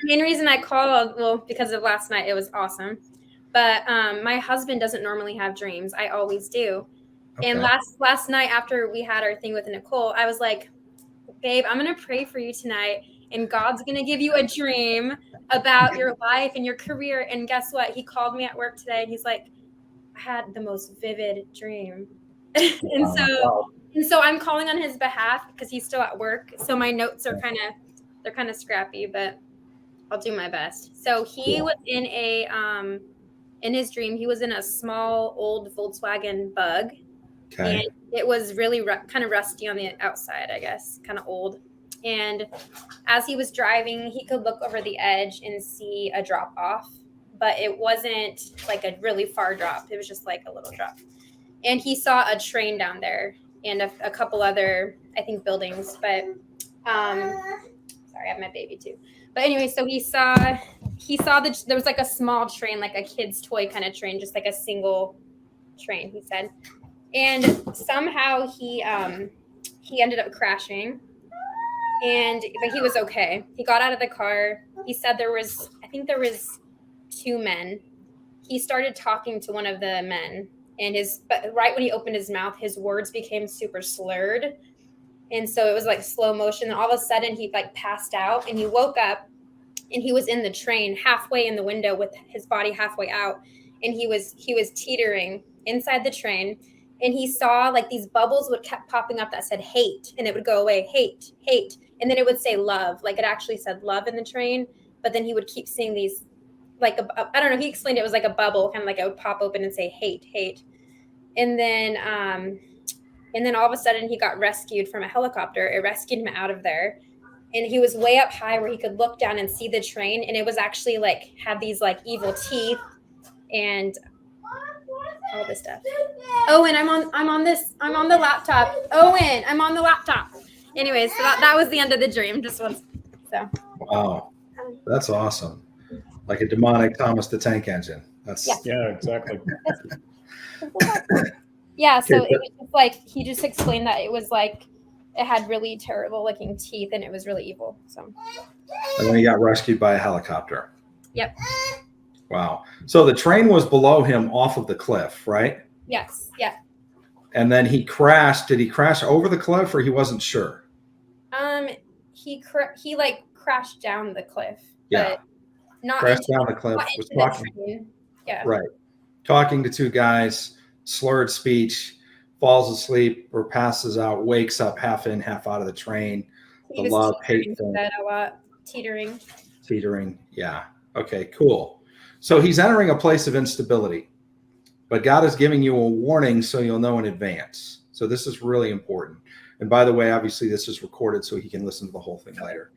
the main reason I called, well, because of last night, it was awesome. But my husband doesn't normally have dreams. I always do. Okay. And last night after we had our thing with Nicole, I was like, babe, I'm going to pray for you tonight. And God's going to give you a dream about your life and your career. And guess what? He called me at work today and he's like, I had the most vivid dream. and so I'm calling on his behalf because he's still at work. So my notes are they're kind of scrappy, but I'll do my best. So he was in his dream, he was in a small old Volkswagen Bug. Okay. And it was really kind of rusty on the outside, I guess, kind of old. And as he was driving, he could look over the edge and see a drop off, but it wasn't like a really far drop. It was just like a little drop. And he saw a train down there and a couple other, I think, buildings. But sorry, I have my baby too. But anyway, so he saw there was like a small train, like a kid's toy kind of train, just like a single train, he said. And somehow he ended up crashing, but he was okay. He got out of the car. He said there was 2 men. He started talking to one of the men, but right when he opened his mouth, his words became super slurred. And so it was like slow motion. And all of a sudden he like passed out and he woke up and he was in the train halfway in the window with his body halfway out. And he was teetering inside the train. And he saw like these bubbles kept popping up that said hate, and it would go away, hate, hate. And then it would say love, like it actually said love in the train. But then he would keep seeing these, like, I don't know, he explained it was like a bubble, kind of like it would pop open and say hate, hate. And then all of a sudden he got rescued from a helicopter. It rescued him out of there. And he was way up high where he could look down and see the train. And it was actually like, had these like evil teeth and all this stuff. Owen, I'm on the laptop. Owen, I'm on the laptop. Anyways, so that was the end of the dream. Just once. So. Wow, that's awesome. Like a demonic Thomas the Tank Engine. Yeah, exactly. Yeah, so it was just like he just explained that it was like it had really terrible looking teeth and it was really evil. So. And then he got rescued by a helicopter. Yep. Wow. So the train was below him off of the cliff, right? Yes. Yeah. And then he crashed. Did he crash over the cliff, or he wasn't sure? He like crashed down the cliff. Yeah. Not crashed down the cliff. Was talking. Yeah. Right. Talking to 2 guys, slurred speech, falls asleep or passes out, wakes up half in, half out of the train. The love, hate thing. Teetering. Yeah. Okay, cool. So he's entering a place of instability, but God is giving you a warning so you'll know in advance. So this is really important. And by the way, obviously this is recorded so he can listen to the whole thing later.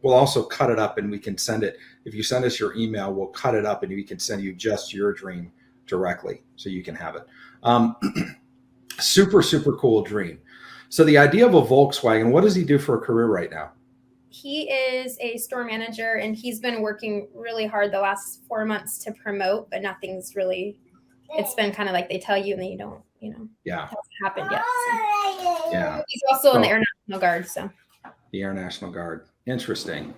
We'll also cut it up and we can send it. If you send us your email, we'll cut it up and we can send you just your dream directly so you can have it. Super, super cool dream. So the idea of a Volkswagen, what does he do for a career right now? He is a store manager and he's been working really hard the last 4 months to promote, but nothing's really, it's been kind of like they tell you and then you don't, yeah, it hasn't happened yet. So. Yeah. He's also in the Air National Guard. So the Air National Guard. Interesting.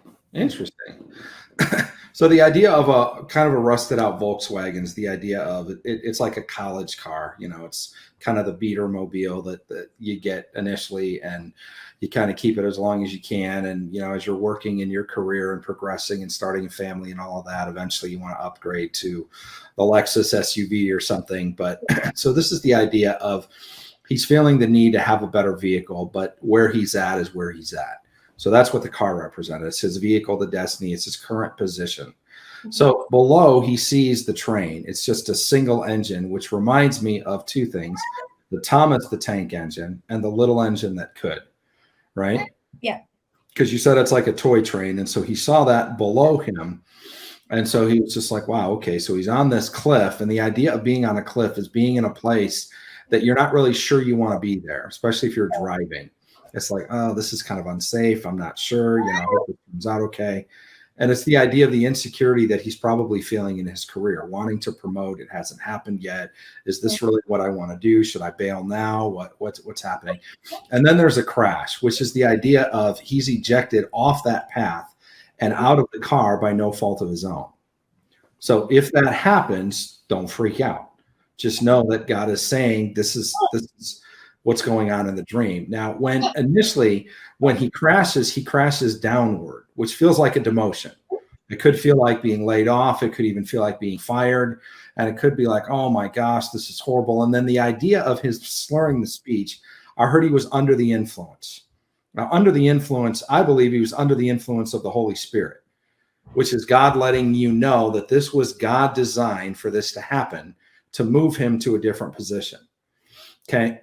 So the idea of a kind of a rusted out Volkswagen is the idea of it's like a college car. It's kind of the beater mobile that you get initially, and you kind of keep it as long as you can. And, as you're working in your career and progressing and starting a family and all of that, eventually you want to upgrade to the Lexus SUV or something. But so this is the idea of he's feeling the need to have a better vehicle, but where he's at is where he's at. So that's what the car represented. It's his vehicle, the destiny. It's his current position. Mm-hmm. So below, he sees the train. It's just a single engine, which reminds me of 2 things: the Thomas the Tank Engine and the little engine that could, right? Yeah. Because you said it's like a toy train. And so he saw that below him. And so he was just like, wow, okay, so he's on this cliff. And the idea of being on a cliff is being in a place that you're not really sure you want to be there, especially if you're driving. It's like, oh, this is kind of unsafe. I'm not sure, I hope it comes out okay. And it's the idea of the insecurity that he's probably feeling in his career, wanting to promote. It hasn't happened yet. Is this really what I want to do? Should I bail now? What's happening? And then there's a crash, which is the idea of he's ejected off that path and out of the car by no fault of his own. So if that happens, don't freak out. Just know that God is saying this is what's going on in the dream. Now, when he crashes downward, which feels like a demotion. It could feel like being laid off. It could even feel like being fired. And it could be like, oh my gosh, this is horrible. And then the idea of his slurring the speech, I heard he was under the influence. Now, under the influence, I believe he was under the influence of the Holy Spirit, which is God letting you know that this was God designed for this to happen, to move him to a different position. Okay.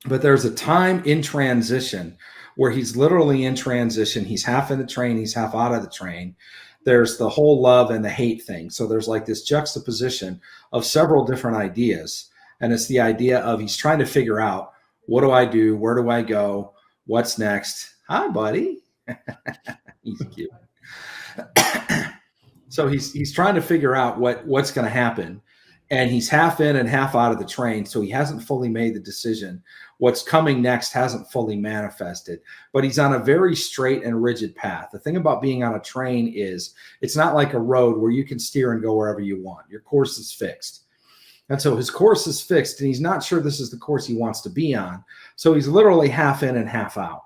But there's a time in transition where he's literally in transition. He's half in the train, he's half out of the train. There's the whole love and the hate thing. So there's like this juxtaposition of several different ideas. And it's the idea of he's trying to figure out, what do I do? Where do I go? What's next? Hi, buddy. He's cute. So he's trying to figure out what's going to happen. And he's half in and half out of the train. So he hasn't fully made the decision. What's coming next hasn't fully manifested, but he's on a very straight and rigid path. The thing about being on a train is it's not like a road where you can steer and go wherever you want. Your course is fixed. And so his course is fixed, and he's not sure this is the course he wants to be on. So he's literally half in and half out,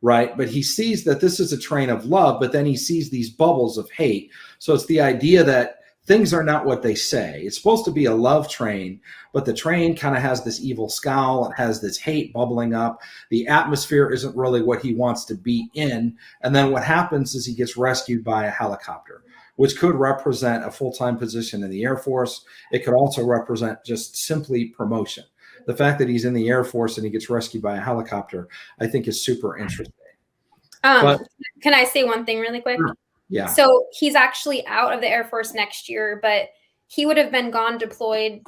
right? But he sees that this is a train of love, but then he sees these bubbles of hate. So it's the idea that things are not what they say. It's supposed to be a love train, but the train kind of has this evil scowl. It has this hate bubbling up. The atmosphere isn't really what he wants to be in. And then what happens is he gets rescued by a helicopter, which could represent a full-time position in the Air Force. It could also represent just simply promotion. The fact that he's in the Air Force and he gets rescued by a helicopter, I think is super interesting. Can I say one thing really quick? Sure. Yeah. So he's actually out of the Air Force next year, but he would have been gone deployed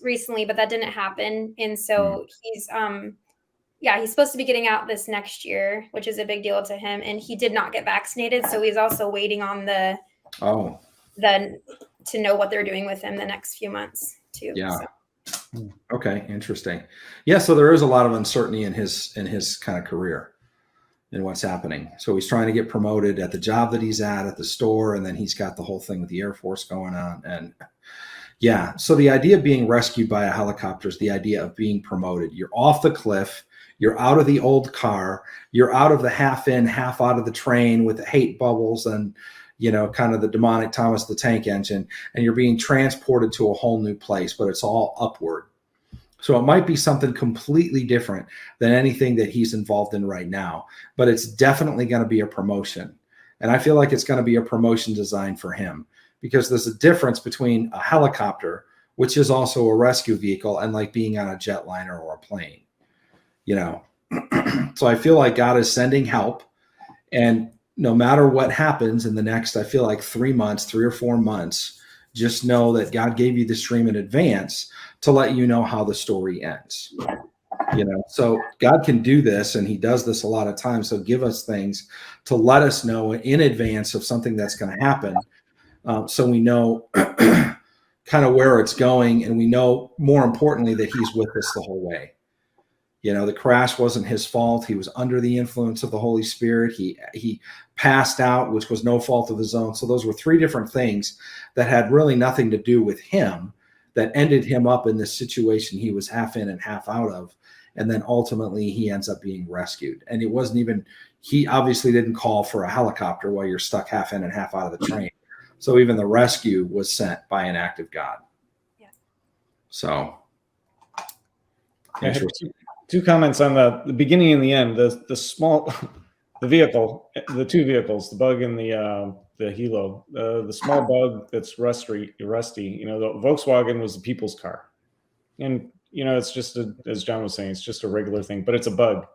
recently, but that didn't happen. And so he's supposed to be getting out this next year, which is a big deal to him. And he did not get vaccinated. So he's also waiting on to know what they're doing with him the next few months too. Yeah. So. Okay. Interesting. Yeah. So there is a lot of uncertainty in his kind of career and what's happening. So he's trying to get promoted at the job that he's at the store. And then he's got the whole thing with the Air Force going on. And yeah, so the idea of being rescued by a helicopter is the idea of being promoted. You're off the cliff. You're out of the old car. You're out of the half in, half out of the train with the hate bubbles and, kind of the demonic Thomas the Tank Engine. And you're being transported to a whole new place, but it's all upward. So it might be something completely different than anything that he's involved in right now, but it's definitely going to be a promotion. And I feel like it's going to be a promotion designed for him because there's a difference between a helicopter, which is also a rescue vehicle, and like being on a jetliner or a plane, So I feel like God is sending help, and no matter what happens in the next, I feel like 3 or 4 months, just know that God gave you this dream in advance to let you know how the story ends. So God can do this, and he does this a lot of times. So give us things to let us know in advance of something that's going to happen. So we know kind of where it's going. And we know, more importantly, that he's with us the whole way. The crash wasn't his fault. He was under the influence of the Holy Spirit. He passed out, which was no fault of his own. So those were 3 different things that had really nothing to do with him, that ended him up in this situation he was half in and half out of. And then ultimately he ends up being rescued. And it wasn't even, he obviously didn't call for a helicopter while you're stuck half in and half out of the train. So even the rescue was sent by an act of God. Yeah. So. Interesting. 2 comments on the beginning and the end. The vehicle, the 2 vehicles, the bug and the Hilo. The small bug that's rusty. The Volkswagen was the people's car, and it's just as John was saying, it's just a regular thing, but it's a bug.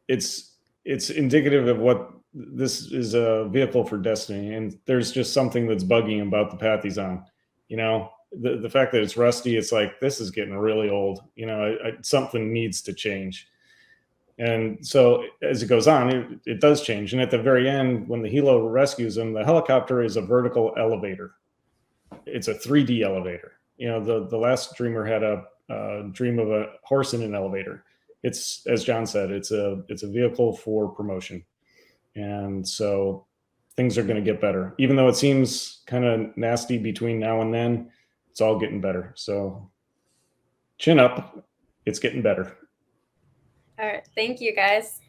It's indicative of what this is, a vehicle for destiny, and there's just something that's bugging about the path he's on. The fact that it's rusty, it's like, this is getting really old. Something needs to change. And so as it goes on, it does change. And at the very end, when the Hilo rescues him, the helicopter is a vertical elevator. It's a 3D elevator. The last dreamer had a dream of a horse in an elevator. It's, as John said, it's a vehicle for promotion. And so things are going to get better. Even though it seems kind of nasty between now and then, it's all getting better. So chin up, it's getting better. All right. Thank you, guys.